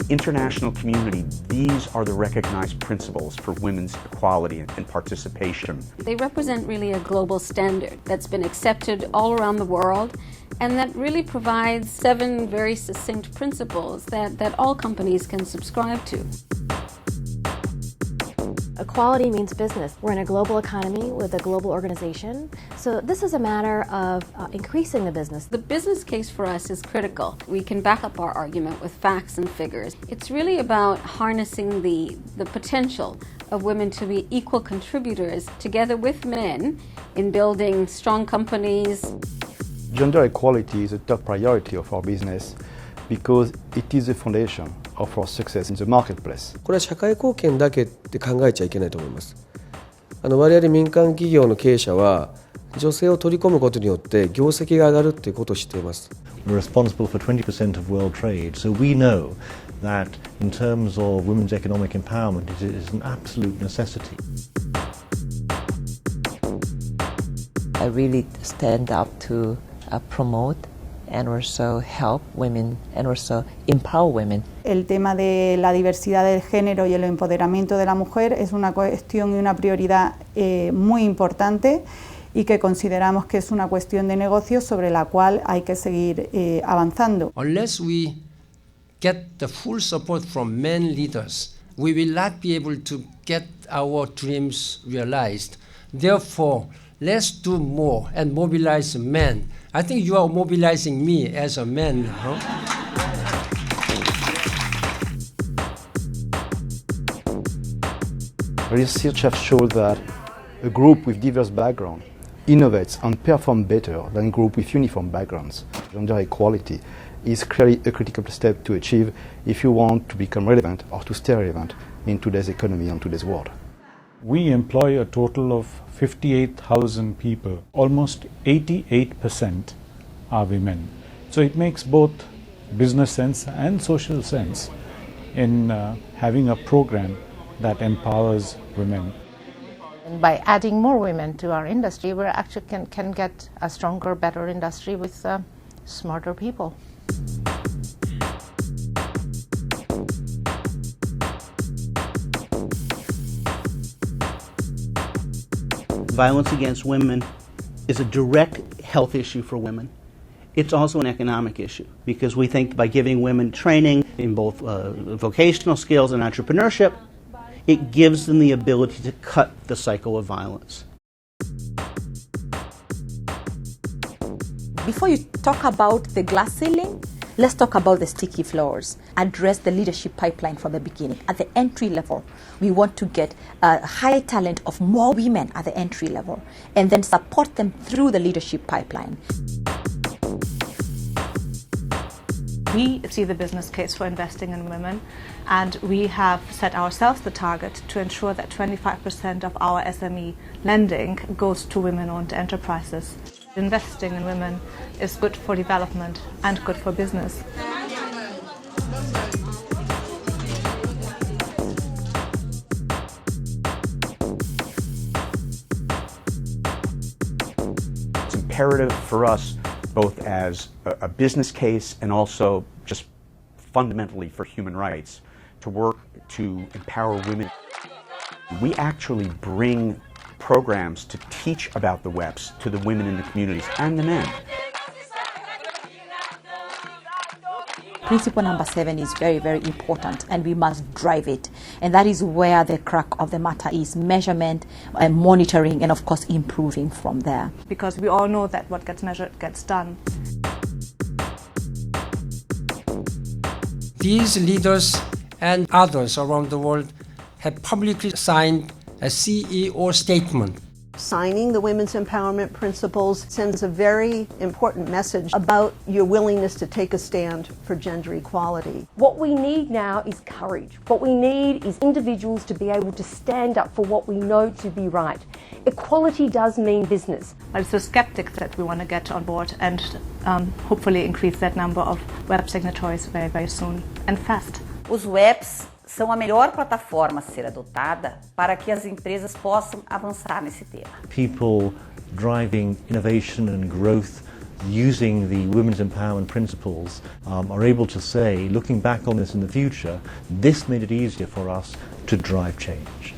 international community, these are the recognized principles for women's equality and participation. They represent really a global standard that's been accepted all around the world, and that really provides 7 very succinct principles that all companies can subscribe to. Equality means business. We're in a global economy with a global organization, so this is a matter of increasing the business. The business case for us is critical. We can back up our argument with facts and figures. It's really about harnessing the potential of women to be equal contributors together with men in building strong companies. Gender equality is a top priority of our business because it is the foundation of our success in the marketplace. これは社会貢献だけって考えちゃいけないと思います。我々民間企業の経営者は女性を取り込むことによって業績が上がるっていうことを知っています。We're responsible for 20% of world trade, so we know that in terms of women's economic empowerment, it is an absolute necessity. I really stand up to promote and also help women and also empower women. El tema de la diversidad del género y el empoderamiento de la mujer es una cuestión y una prioridad muy importante y que consideramos que es una cuestión de negocio sobre la cual hay que seguir avanzando. Unless we get the full support from men leaders, we will not be able to get our dreams realized. Therefore, let's do more and mobilize men. I think you are mobilizing me as a man. Huh? Research has shown that a group with diverse background innovates and performs better than a group with uniform backgrounds. Gender equality is clearly a critical step to achieve if you want to become relevant or to stay relevant in today's economy and today's world. We employ a total of 58,000 people. Almost 88% are women. So it makes both business sense and social sense in having a program that empowers women. And by adding more women to our industry, we actually can get a stronger, better industry with smarter people. Violence against women is a direct health issue for women. It's also an economic issue because we think by giving women training in both vocational skills and entrepreneurship, it gives them the ability to cut the cycle of violence. Before you talk about the glass ceiling, let's talk about the sticky floors. Address the leadership pipeline from the beginning. At the entry level, we want to get a high talent of more women at the entry level and then support them through the leadership pipeline. We see the business case for investing in women, and we have set ourselves the target to ensure that 25% of our SME lending goes to women-owned enterprises. Investing in women is good for development and good for business. It's imperative for us, both as a business case and also just fundamentally for human rights, to work to empower women. We actually bring programs to teach about the WEPs to the women in the communities and the men. Principle number 7 is very, very important, and we must drive it. And that is where the crack of the matter is: measurement, monitoring, and of course improving from there. Because we all know that what gets measured gets done. These leaders and others around the world have publicly signed a CEO statement. Signing the Women's Empowerment Principles sends a very important message about your willingness to take a stand for gender equality. What we need now is courage. What we need is individuals to be able to stand up for what we know to be right. Equality does mean business. But it's the skeptics that we want to get on board and hopefully increase that number of web signatories very, very soon and fast. Os WEPs são a melhor plataforma a ser adotada para que as empresas possam avançar nesse tema. People driving innovation and growth using the women's empowerment principles, are able to say, looking back on this in the future, this made it easier for us to drive change.